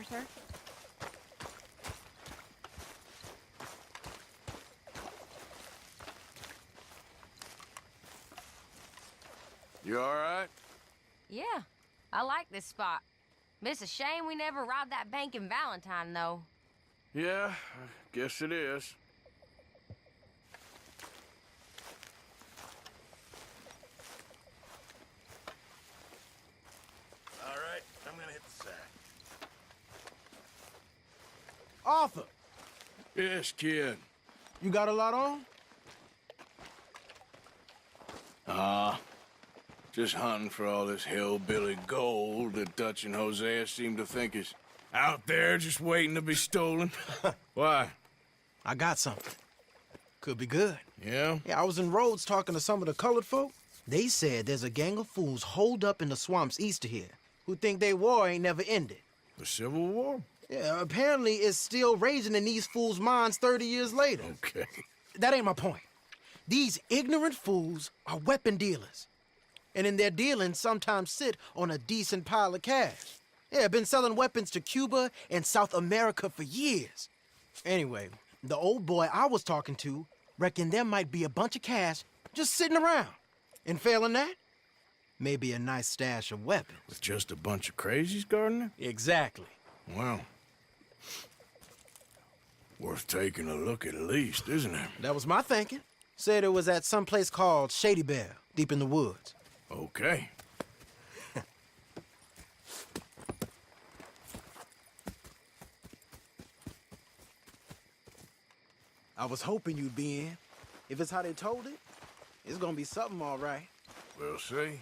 Arthur. You all right? Yeah, I like this spot. But it's a shame we never robbed that bank in Valentine, though. Yeah, I guess it is. All right, I'm gonna hit the sack. Arthur, Yes, kid. you got a lot on? Just hunting for all this hillbilly gold that Dutch and Hosea seem to think is out there just waiting to be stolen. Why? I got something. Could be good. Yeah? Yeah, I was in Rhodes talking to some of the colored folk. They said there's a gang of fools holed up in the swamps east of here who think their war ain't never ended. The Civil War? Yeah, apparently it's still raging in these fools' minds 30 years later. Okay. That ain't my point. These ignorant fools are weapon dealers. And in their dealing, sometimes sit on a decent pile of cash. Yeah, been selling weapons to Cuba and South America for years. Anyway, the old boy I was talking to reckoned there might be a bunch of cash just sitting around. And failing that, maybe a nice stash of weapons. With just a bunch of crazies guarding it? Exactly. Well, worth taking a look at least, isn't it? That was my thinking. Said it was at some place called Shady Belle, deep in the woods. Okay. I was hoping you'd be in. If it's how they told it, it's gonna be something all right. We'll see.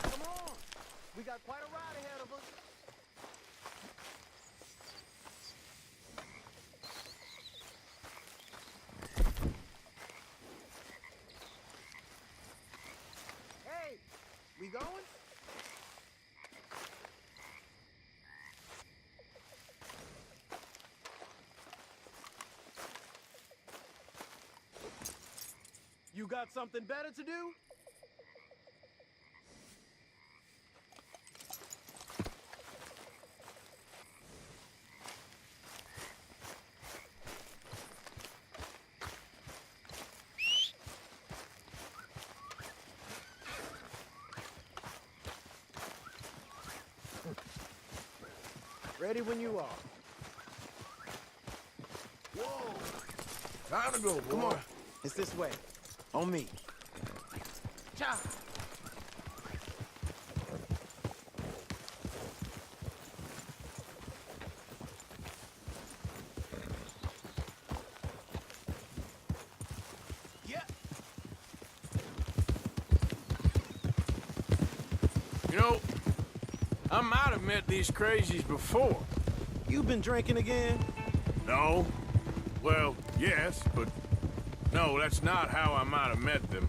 Come on! We got quite a ride ahead of us. Hey, we going? You got something better to do? Ready when you are. Whoa! Time to go, boy. Come on. It's this way. On me. Cha! Yeah. You know, I might have met these crazies before. You been drinking again? No. Well, yes, but no, that's not how I might have met them.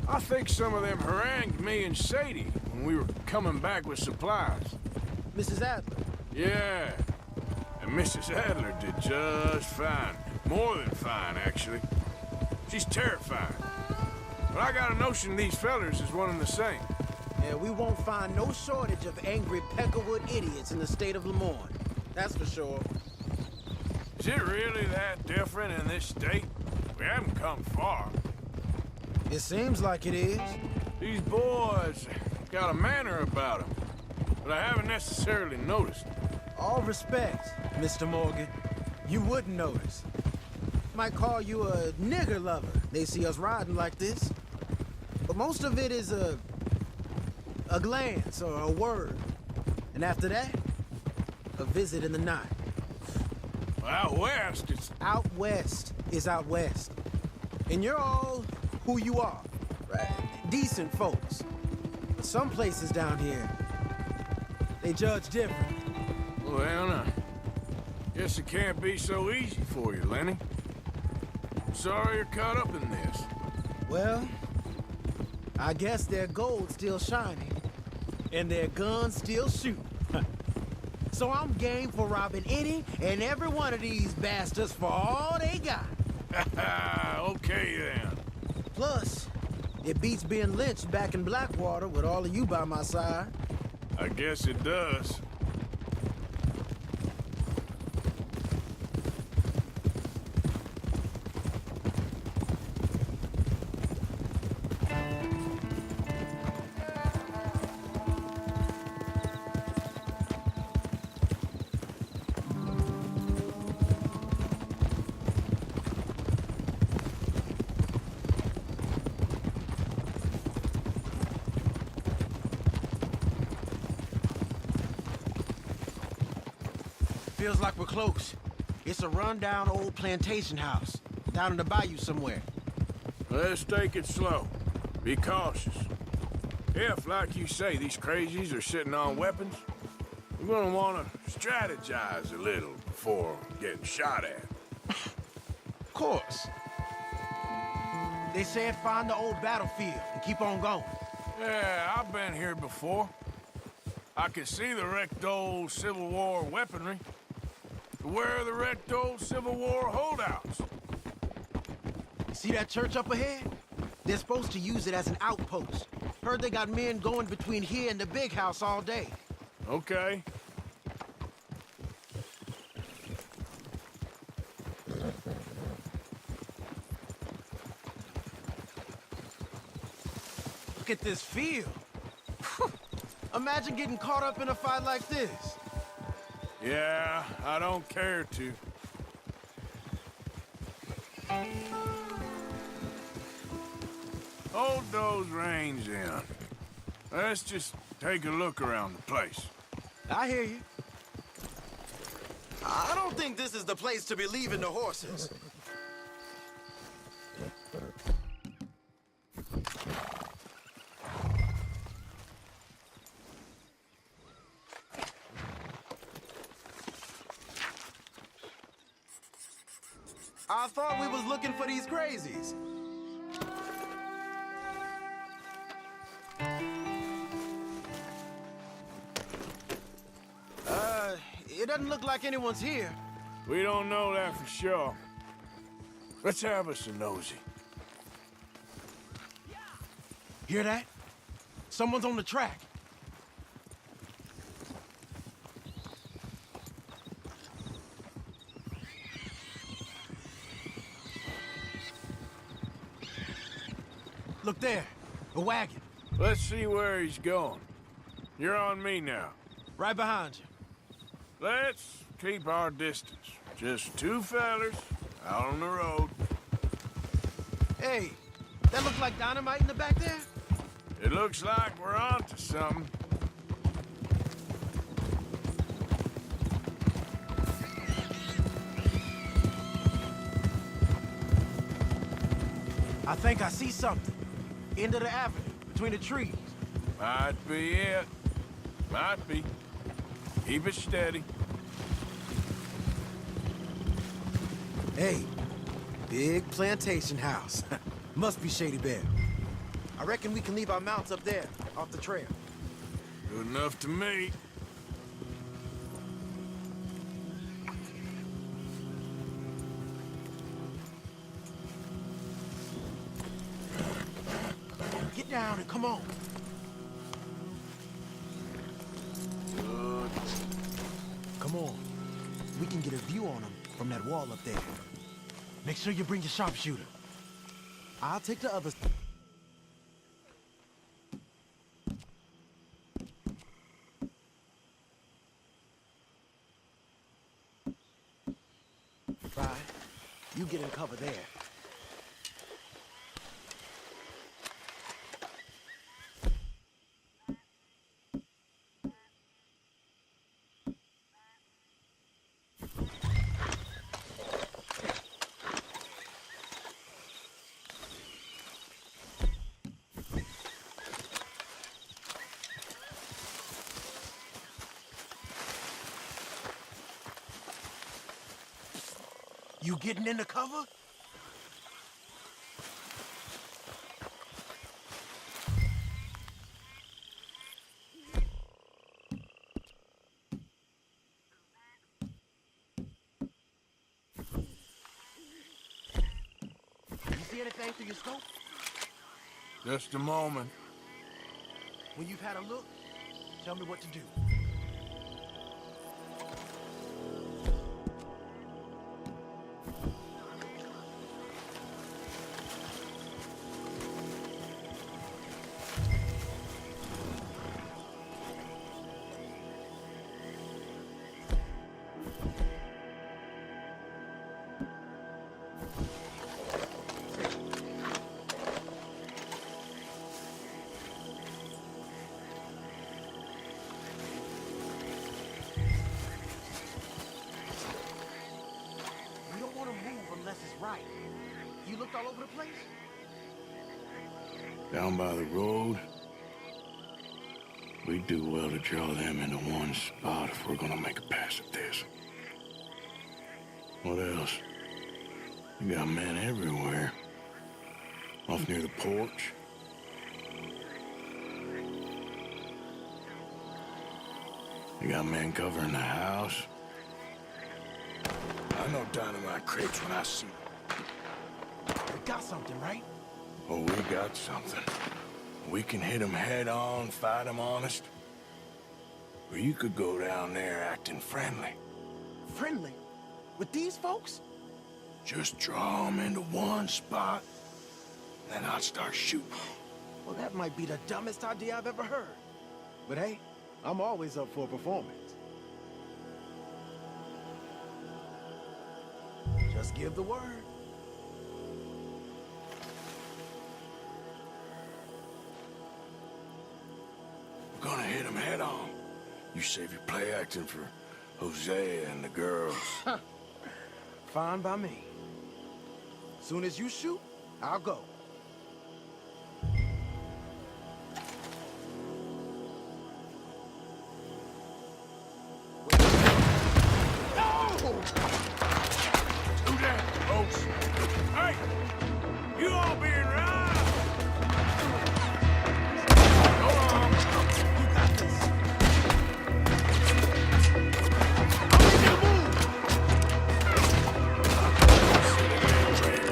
I think some of them harangued me and Sadie when we were coming back with supplies. Mrs. Adler. Yeah. And Mrs. Adler did just fine. More than fine, actually. She's terrifying. But I got a notion these fellers is one and the same. Yeah, we won't find no shortage of angry Peckerwood idiots in the state of Lemoyne. That's for sure. Is it really that different in this state? We haven't come far. It seems like it is. These boys got a manner about them, but I haven't necessarily noticed. All respect, Mr. Morgan. You wouldn't notice. Might call you a nigger lover. They see us riding like this. But most of it is a glance or a word. And after that, a visit in the night. Out west, it's... Out west is out west. And you're all who you are. right, decent folks. But some places down here, they judge different. Well, now, guess it can't be so easy for you, Lenny. I'm sorry you're caught up in this. Well, I guess their gold's still shining, and their guns still shoot. So I'm game for robbing any and every one of these bastards for all they got. Okay, then. Plus, it beats being lynched back in Blackwater with all of you by my side. I guess it does. Feels like we're close. It's a rundown old plantation house, down in the bayou somewhere. Let's take it slow. Be cautious. If, like you say, these crazies are sitting on weapons, we're gonna want to strategize a little before getting shot at. Of course. They said find the old battlefield and keep on going. Yeah, I've been here before. I can see the wrecked old Civil War weaponry. Where are the wrecked old Civil War holdouts? See that church up ahead? They're supposed to use it as an outpost. Heard they got men going between here and the big house all day. Okay. Look at this field. Imagine getting caught up in a fight like this. Yeah, I don't care to. Hold those reins in. Let's just take a look around the place. I hear you. I don't think this is the place to be leaving the horses. I thought we was looking for these crazies. It doesn't look like anyone's here. We don't know that for sure. Let's have us a nosy. Hear that? Someone's on the track. Look there, a wagon. Let's see where he's going. You're on me now. Right behind you. Let's keep our distance. Just two fellers out on the road. Hey, that look like dynamite in the back there? It looks like we're onto something. I think I see something. End of the avenue, between the trees. Might be it. Might be. Keep it steady. Hey, big plantation house. Must be Shady Bear. I reckon we can leave our mounts up there, off the trail. Good enough to me. Get down and come on. Good. Come on. We can get a view on them from that wall up there. Make sure you bring your sharpshooter. I'll take the others. Right. You get in cover there. You getting into cover? You see anything through your scope? Just a moment. When you've had a look, tell me what to do. Right. You looked all over the place? Down by the road. We do well to draw them into one spot if we're gonna make a pass at this. What else? You got men everywhere. Off near the porch. You got men covering the house. I know dynamite crates when I see them. We got something, right? Oh, we got something. We can hit them head on, fight them honest. Or you could go down there acting friendly. Friendly? With these folks? Just draw them into one spot, then I'll start shooting. Well, that might be the dumbest idea I've ever heard. But hey, I'm always up for a performance. Just give the word. We're gonna hit them head on. You save your play acting for Hosea and the girls. Fine by me. Soon as you shoot, I'll go. Hey! You all being right! Go on! You got this.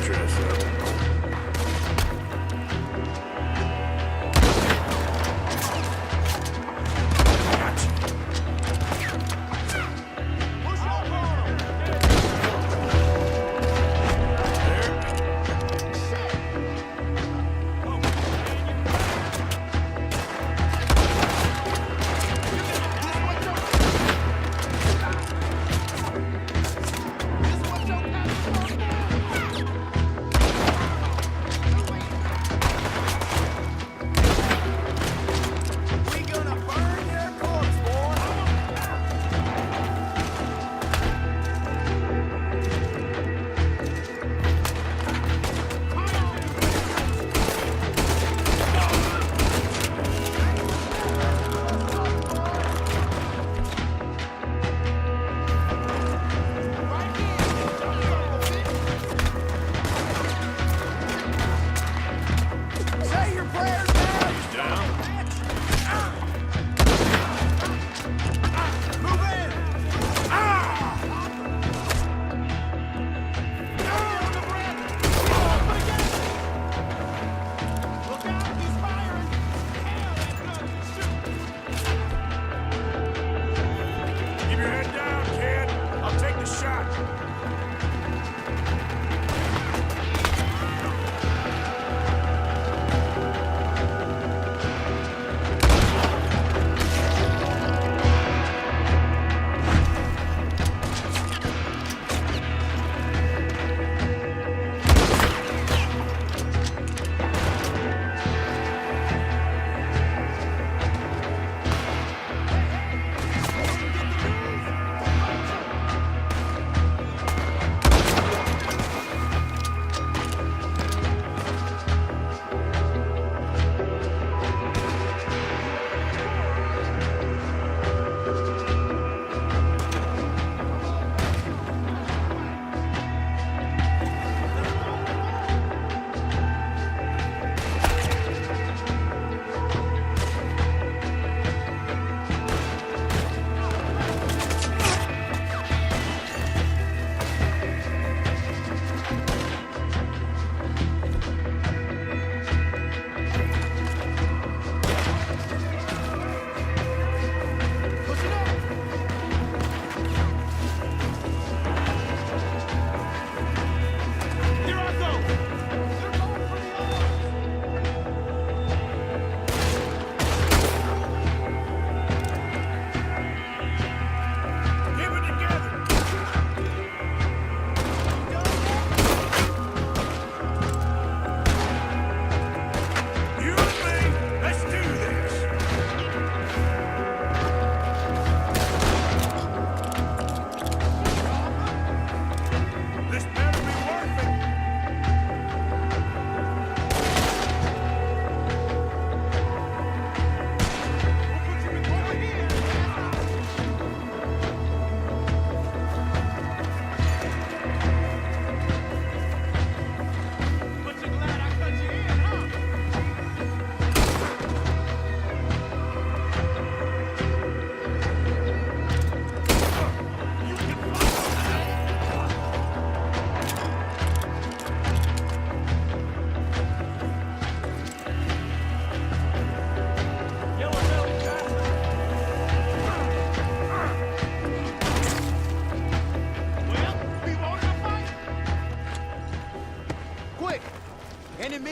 Dress up.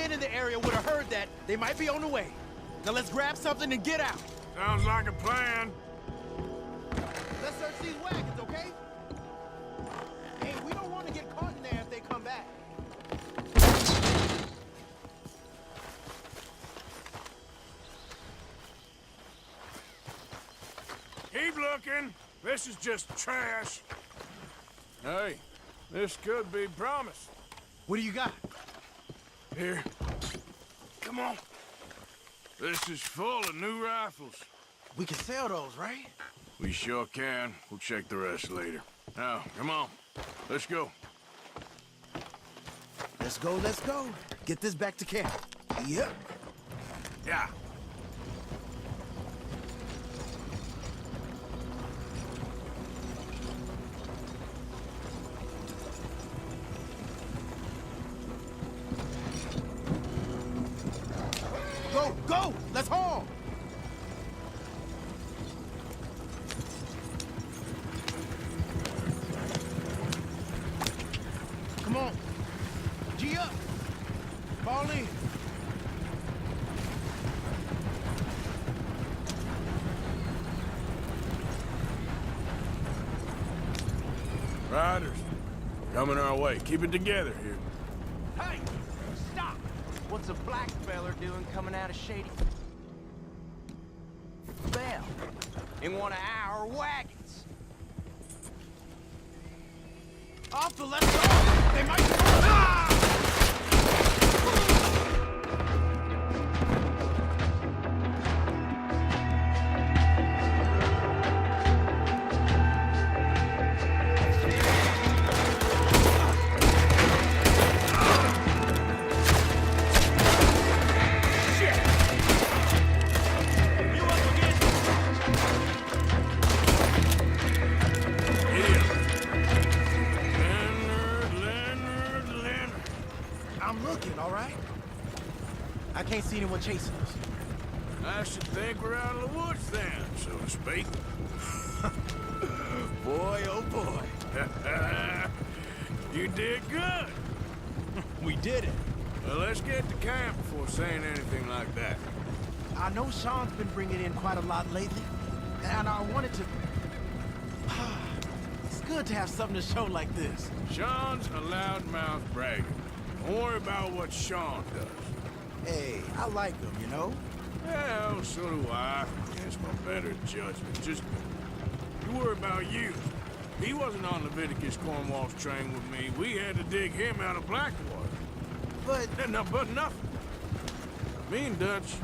men in the area would have heard that. They might be on the way. Now let's grab something and get out. Sounds like a plan. Let's search these wagons, okay? Hey, we don't want to get caught in there if they come back. Keep looking. This is just trash. Hey, this could be promise. What do you got? Here. Come on. This is full of new rifles. We can sell those, right? We sure can. We'll check the rest later. Now, come on. Let's go. Let's go, let's go. Get this back to camp. Yep. Yeah. Go, go! Let's haul! Come on. G up. Fall in. Riders, coming our way. Keep it together here. Hey! Stop! What's a black feller doing coming out of Shady Bell in one of our wagons? Off the left side! They might... Ah! I'm looking, all right? I can't see anyone chasing us. I should think we're out of the woods then, so to speak. Boy, oh boy. You did good. We did it. Well, let's get to camp before saying anything like that. I know Sean's been bringing in quite a lot lately, and I wanted to... It's good to have something to show like this. Sean's a loudmouth bragger. Don't worry about what Sean does. Hey, I like him, you know? Well, so do I. It's my better judgment. Just, you worry about you. He wasn't on Leviticus Cornwall's train with me. We had to dig him out of Blackwater. But... But nothing. Me and Dutch,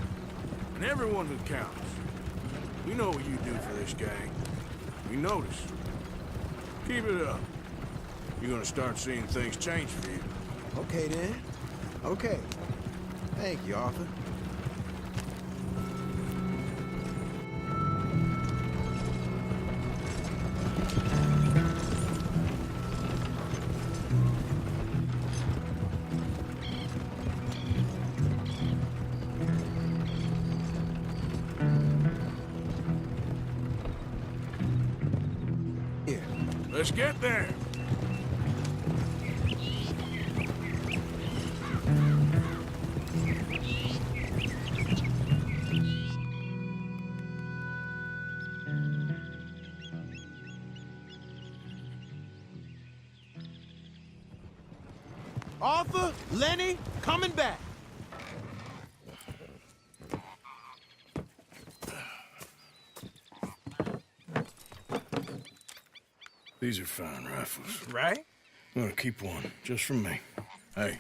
and everyone who counts. We know what you do for this gang. We notice. Keep it up. You're gonna start seeing things change for you. Okay, then. Okay. Thank you, Arthur. Here. Let's get there. Arthur, Lenny, coming back. These are fine rifles. Right? I'm gonna keep one, just for me. Hey,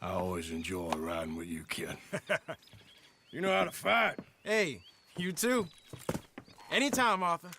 I always enjoy riding with you, kid. You know how to fight. Hey, you too. Anytime, Arthur.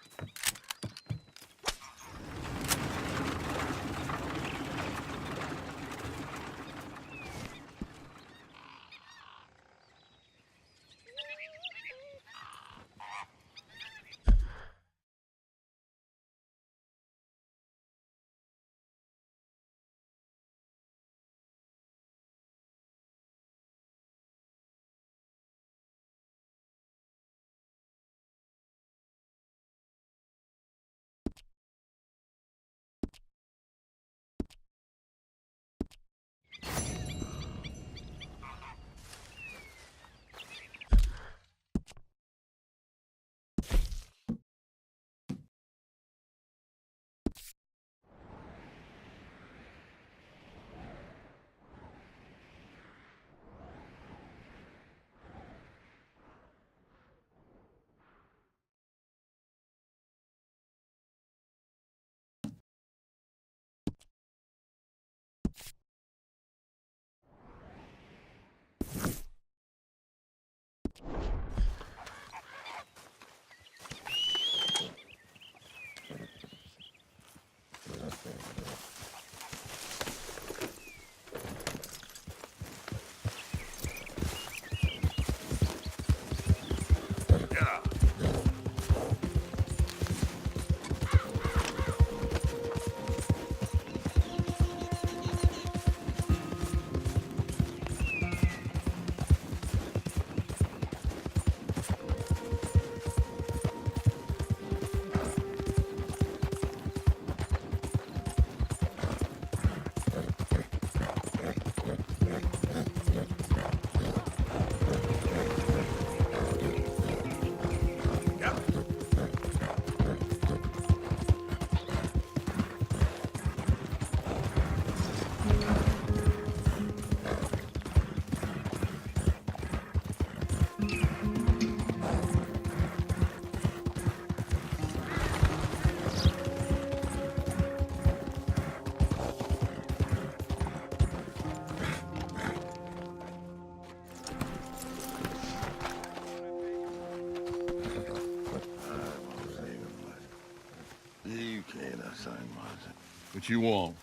you want?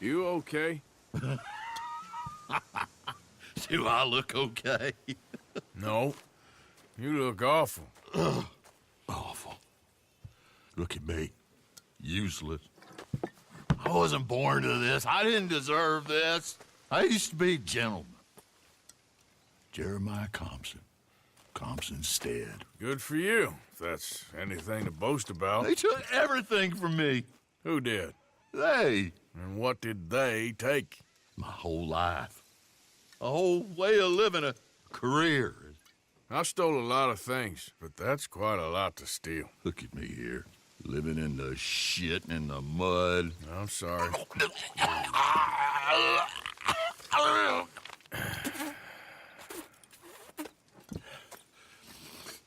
You okay? Do I look okay? No. You look awful. Awful. Look at me. Useless. I wasn't born to this. I didn't deserve this. I used to be a gentleman. Jeremiah Compson. Compson Stead. Good for you, if that's anything to boast about. They took everything from me. Who did? They. And what did they take? My whole life. A whole way of living, a career. I stole a lot of things, but that's quite a lot to steal. Look at me here, living in the shit and the mud. I'm sorry.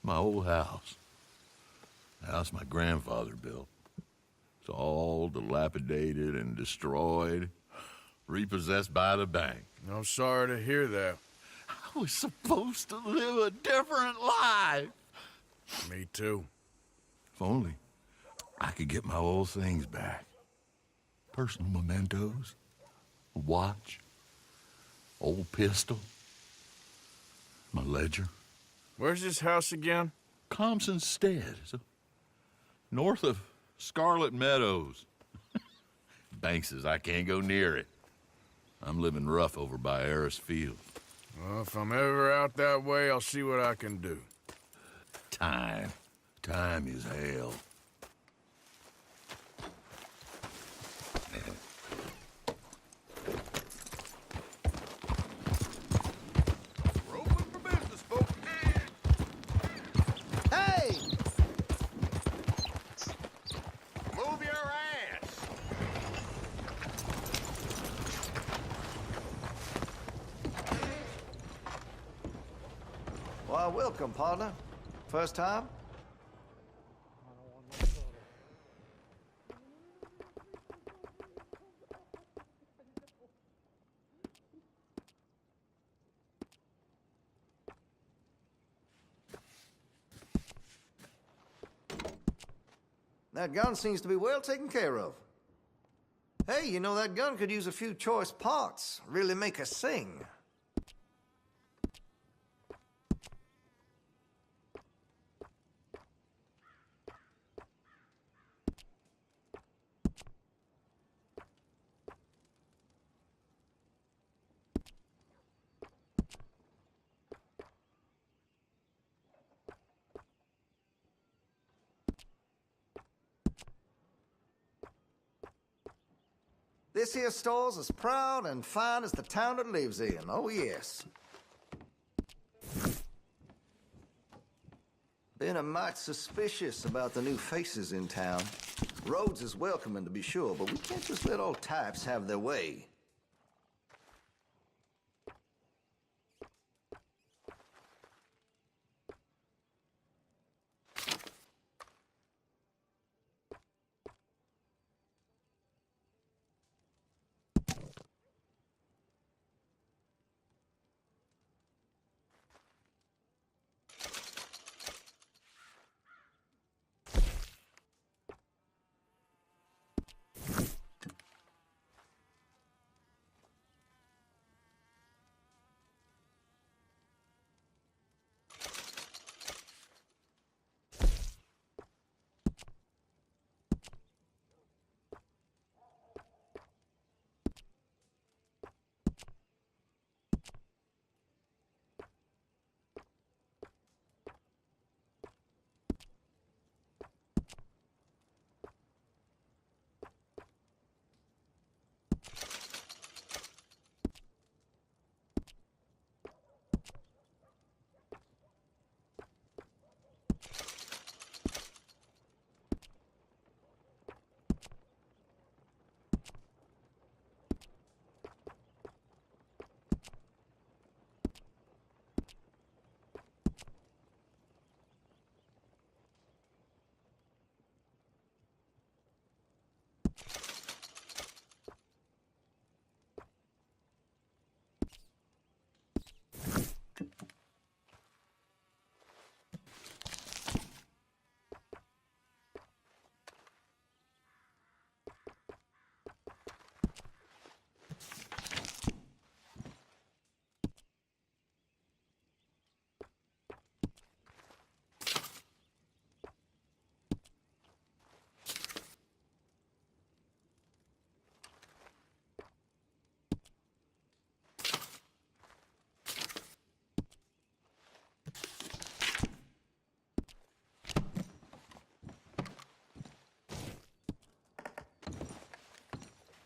My old house. The house my grandfather built. It's all dilapidated and destroyed, repossessed by the bank. I'm sorry to hear that. I was supposed to live a different life. Me too. If only I could get my old things back. Personal mementos, a watch, old pistol, my ledger. Where's this house again? Compson Stead, so north of Scarlet Meadows. Bank says I can't go near it. I'm living rough over by Harris Field. Well, if I'm ever out that way, I'll see what I can do. Time. Time is hell. We're open for business, folks. Hey! Move your ass. Why, welcome, partner. First time? That gun seems to be well taken care of. Hey, you know, that gun could use a few choice parts. Really make us sing. This here store's as proud and fine as the town it lives in. Oh, yes. Been a mite suspicious about the new faces in town. Rhodes is welcoming, to be sure, but we can't just let all types have their way.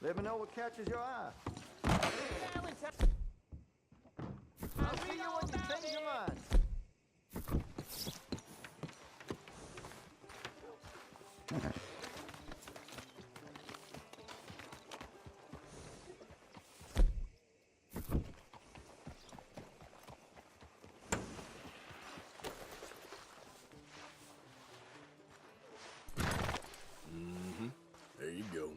Let me know what catches your eye. I'll see you when you change your mind. There you go.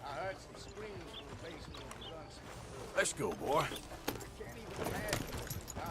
I heard some screams from the basement of the gunsmith. Let's go, boy. Can't even imagine how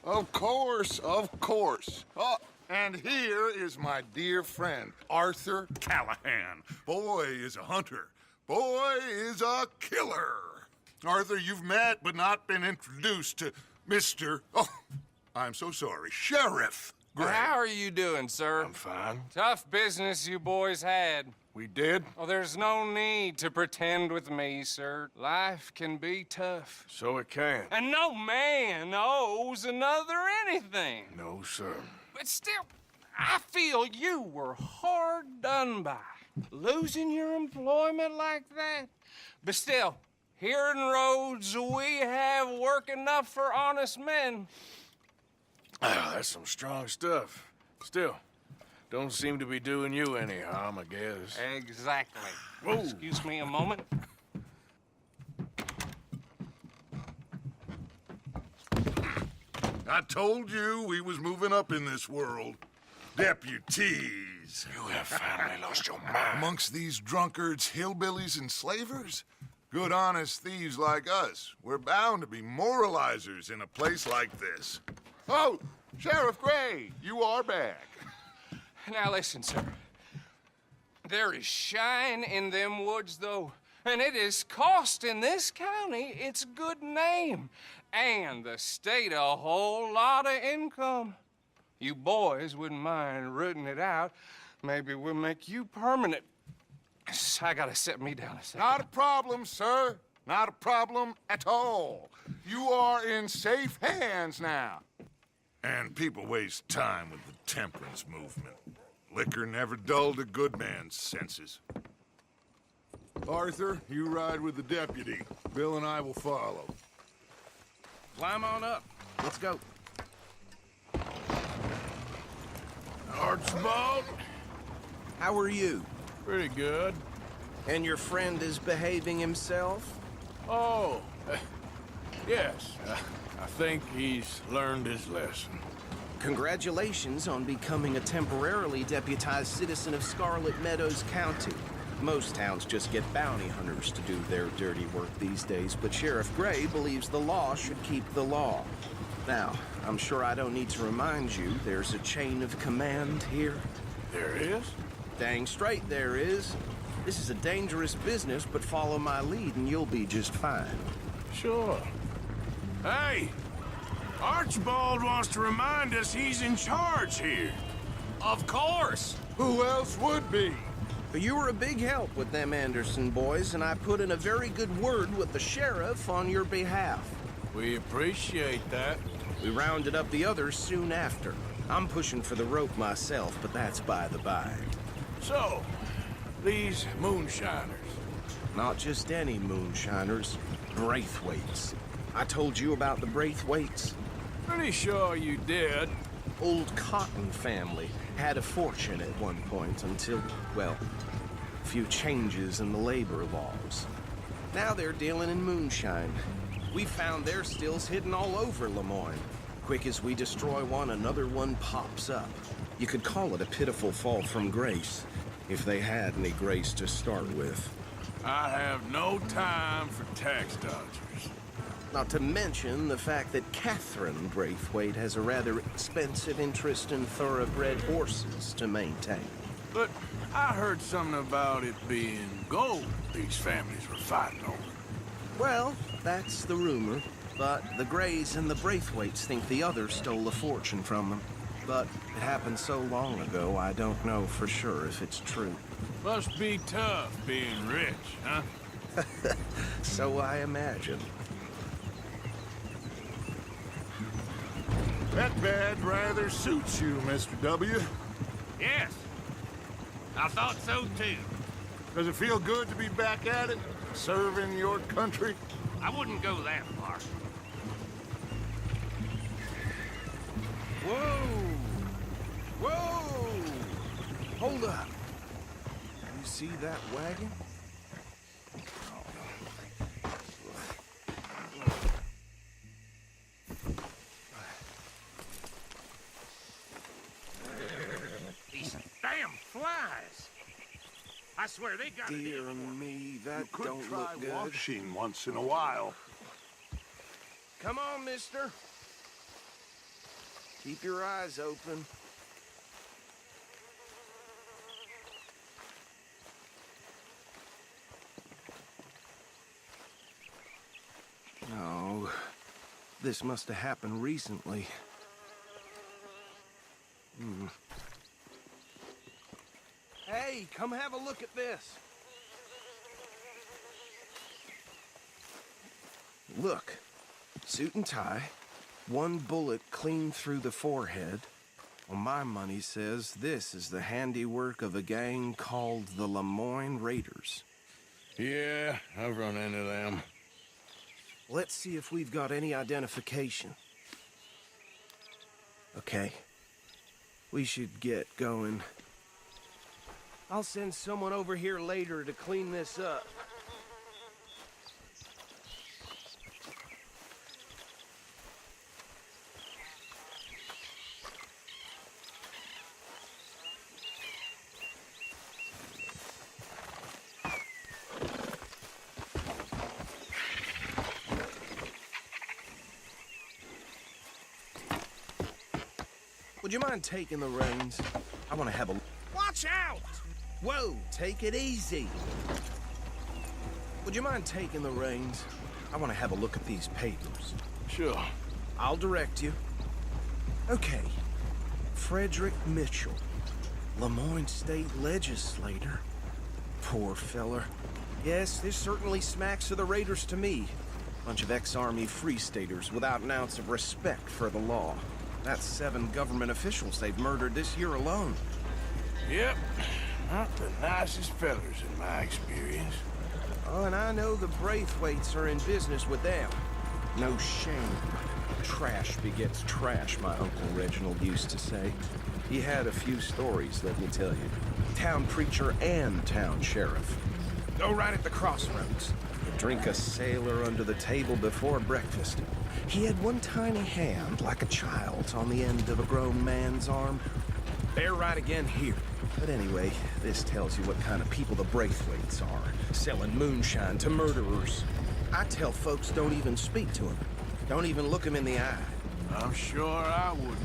Of course, of course. Oh, and here is my dear friend, Arthur Callahan. Boy is a hunter. Boy is a killer. Arthur, you've met but not been introduced to Mr. Oh, I'm so sorry, Sheriff Gray. How are you doing, sir? I'm fine. Tough business you boys had. We did? Oh, there's no need to pretend with me, sir. Life can be tough. So it can. And no man owes another anything. No, sir. But still, I feel you were hard done by. Losing your employment like that. But still, here in Rhodes, we have work enough for honest men. Ah, that's some strong stuff. Still, don't seem to be doing you any harm, I guess. Exactly. Whoa. Excuse me a moment. I told you we was moving up in this world. Deputies. You have finally lost your mind. Amongst these drunkards, hillbillies, and slavers? Good, honest thieves like us. We're bound to be moralizers in a place like this. Oh, Sheriff Gray, you are back. Now listen, sir. There is shine in them woods, though, and it is costing this county its good name and the state a whole lot of income. You boys wouldn't mind rooting it out. Maybe we'll make you permanent. I gotta set me down a second. Not a problem, sir. Not a problem at all. You are in safe hands now. And people waste time with the temperance movement. Liquor never dulled a good man's senses. Arthur, you ride with the deputy. Bill and I will follow. climb on up. Let's go. Archibald? How are you? Pretty good. And your friend is behaving himself? Oh, yes. I think he's learned his lesson. Congratulations on becoming a temporarily deputized citizen of Scarlet Meadows County. Most towns just get bounty hunters to do their dirty work these days, but Sheriff Gray believes the law should keep the law. Now, I'm sure I don't need to remind you there's a chain of command here. There is? Dang straight there is. This is a dangerous business, but follow my lead and you'll be just fine. Sure. Hey! Archibald wants to remind us he's in charge here. Of course. Who else would be? You were a big help with them Anderson boys, and I put in a very good word with the sheriff on your behalf. We appreciate that. We rounded up the others soon after. I'm pushing for the rope myself, but that's by the by. So, these moonshiners. Not just any moonshiners, Braithwaites. I told you about the Braithwaites? Pretty sure you did. Old Cotton family had a fortune at one point until, well, a few changes in the labor laws. Now they're dealing in moonshine. We found their stills hidden all over Lemoyne. Quick as we destroy one, another one pops up. You could call it a pitiful fall from grace, if they had any grace to start with. I have no time for tax dodgers. Not to mention the fact that Catherine Braithwaite has a rather expensive interest in thoroughbred horses to maintain. But I heard something about it being gold these families were fighting over. Well, that's the rumor. But the Greys and the Braithwaites think the others stole a fortune from them. But it happened so long ago, I don't know for sure if it's true. Must be tough being rich, huh? So I imagine. That bed rather suits you, Mr. W. Yes. I thought so, too. Does it feel good to be back at it, serving your country? I wouldn't go that far. Whoa! Whoa! Hold up. You see that wagon? These damn flies. I swear they got it. Dear me, that You could don't try look good. washing once in a while. Come on, mister. Keep your eyes open. Oh, this must have happened recently. Hey, come have a look at this. Look, suit and tie, one bullet clean through the forehead. Well, my money says this is the handiwork of a gang called the Lemoyne Raiders. Yeah, I've run into them. Let's see if we've got any identification. Okay. We should get going. I'll send someone over here later to clean this up. Would you mind taking the reins? I want to have a... Watch out! Whoa, take it easy. Would you mind taking the reins? I want to have a look at these papers. Sure. I'll direct you. Okay. Frederick Mitchell, Lemoyne State Legislator. Poor feller. Yes, this certainly smacks of the Raiders to me. Bunch of ex-Army Free Staters without an ounce of respect for the law. That's 7 government officials they've murdered this year alone. Yep. Not the nicest fellers in my experience. Oh, and I know the Braithwaites are in business with them. No shame. Trash begets trash, my Uncle Reginald used to say. He had a few stories, let me tell you. Town preacher and town sheriff. Go right at the crossroads. Drink a sailor under the table before breakfast. He had one tiny hand, like a child's, on the end of a grown man's arm. They're right again here. But anyway, this tells you what kind of people the Braithwaites are, selling moonshine to murderers. I tell folks don't even speak to them. Don't even look them in the eye. I'm sure I wouldn't.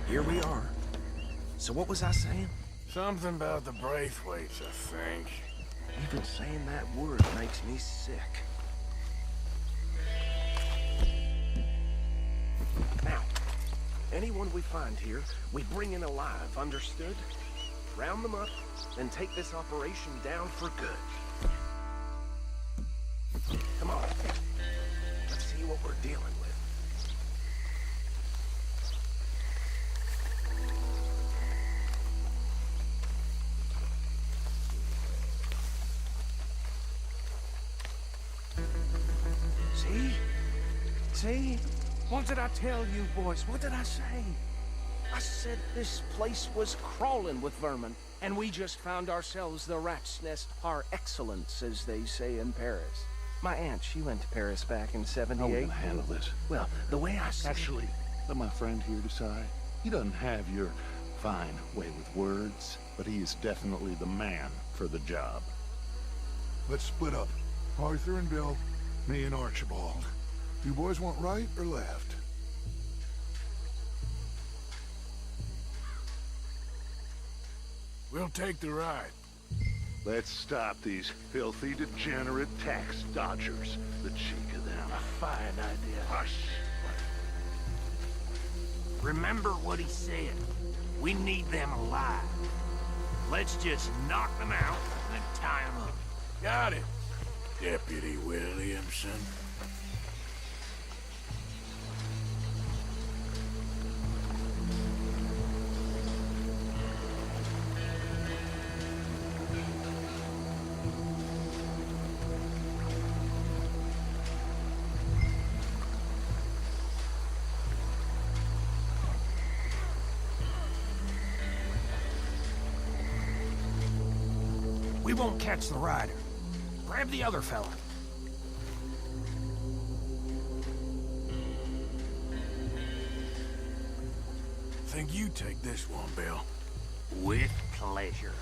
Here we are. So what was I saying? Something about the Braithwaites, I think. Even saying that word makes me sick. Now, anyone we find here, we bring in alive, understood? Round them up, then take this operation down for good. Come on. Let's see what we're dealing with. See? What did I tell you, boys? What did I say? I said this place was crawling with vermin, and we just found ourselves the rat's nest par excellence, as they say in Paris. My aunt, she went to Paris back in '78. How are we gonna handle this? Well, the way I see Actually, let my friend here decide. He doesn't have your fine way with words, but he is definitely the man for the job. Let's split up. Arthur and Bill, me and Archibald. You boys want right or left? We'll take the ride. Let's stop these filthy, degenerate tax dodgers. The cheek of them. A fine idea. Hush. Remember what he said. We need them alive. Let's just knock them out and then tie them up. Got it, Deputy Williamson. We won't catch the rider. Grab the other fella. Think you take this one, Bill. With pleasure.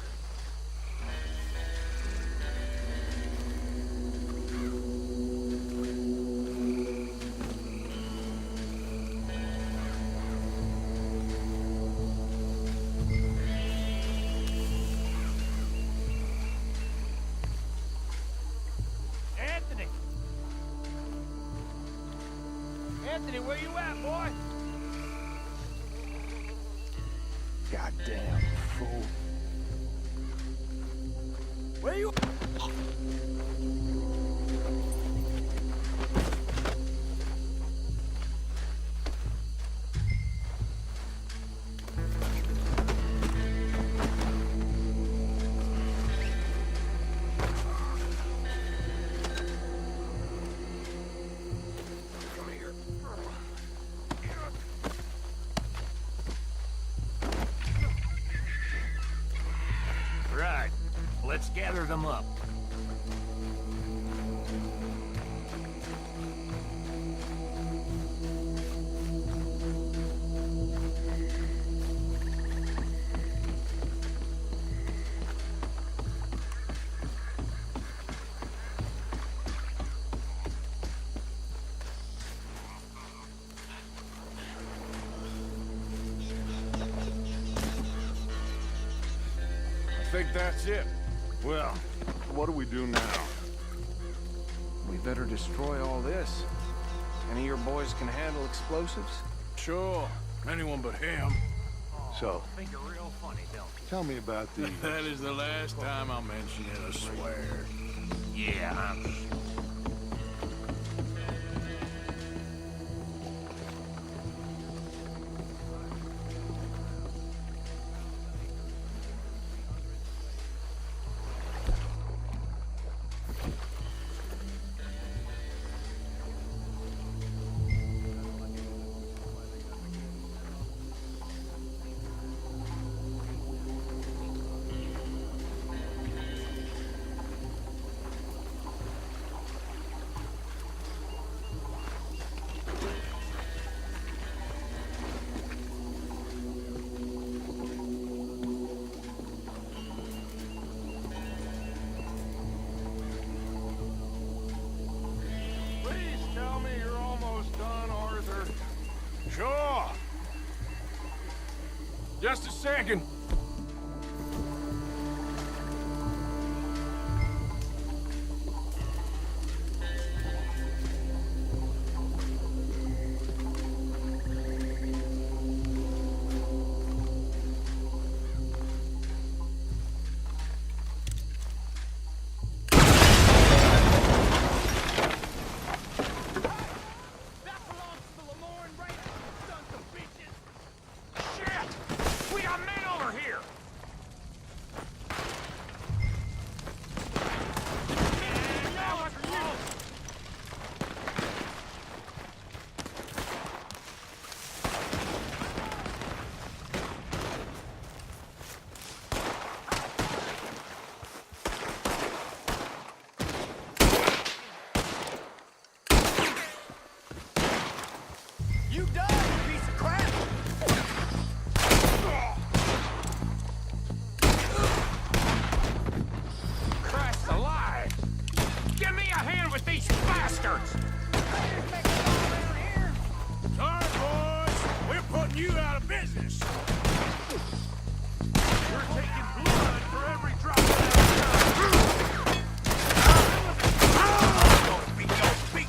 Anthony, where you at, boy? Goddamn fool. Where you... Right. Let's gather them up. I think that's it. Well, what do we do now? We better destroy all this. Any of your boys can handle explosives? Sure. Anyone but him. So, Think you're real funny, don't you? tell me about the... That is the last time I'll mention it, I swear. Yeah, I'm sure. Please tell me you're almost done, Arthur. Sure. Just a second. We got men over here! business. You're taking blood for every drop of that. Don't beat.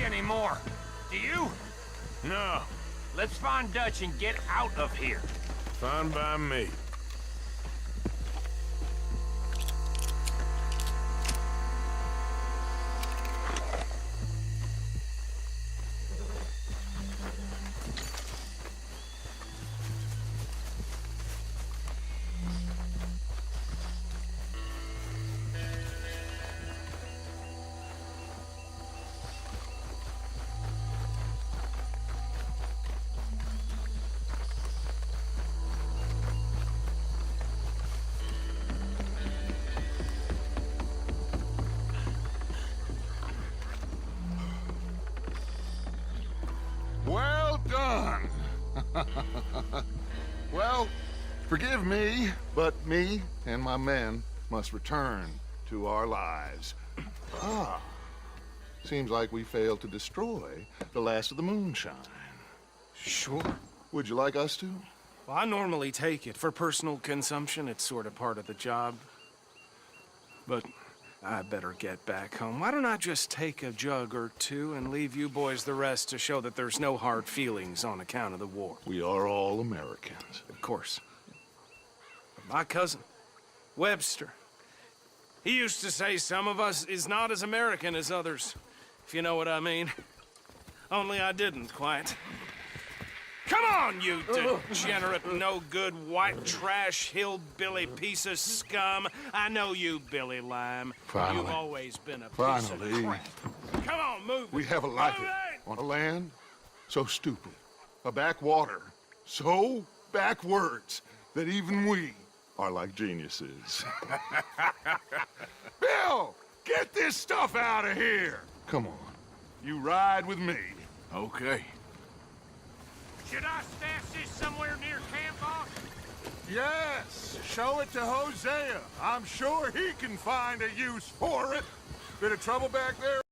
Anymore. Do you? No. Let's find Dutch and get out of here. Fine by me. Well done. Well, forgive me, but me and my men must return to our lives. Seems like we failed to destroy the last of the moonshine. Sure. Would you like us to? Well, I normally take it for personal consumption. It's sort of part of the job. But I better get back home. Why don't I just take a jug or two and leave you boys the rest to show that there's no hard feelings on account of the war? We are all Americans. Of course. But my cousin, Webster, he used to say some of us is not as American as others, if you know what I mean. Only I didn't quite. Come on, you degenerate, no-good, white trash, hillbilly piece of scum. I know you, Billy Lime. Finally. You've always been a piece of crap. Come on, move it. We haven't liked Move it. On a land so stupid. A backwater so backwards that even we are like geniuses. Bill, get this stuff out of here. Come on. You ride with me. Okay. Should I stash this somewhere near camp, boss? Yes, show it to Hosea. I'm sure he can find a use for it. Bit of trouble back there?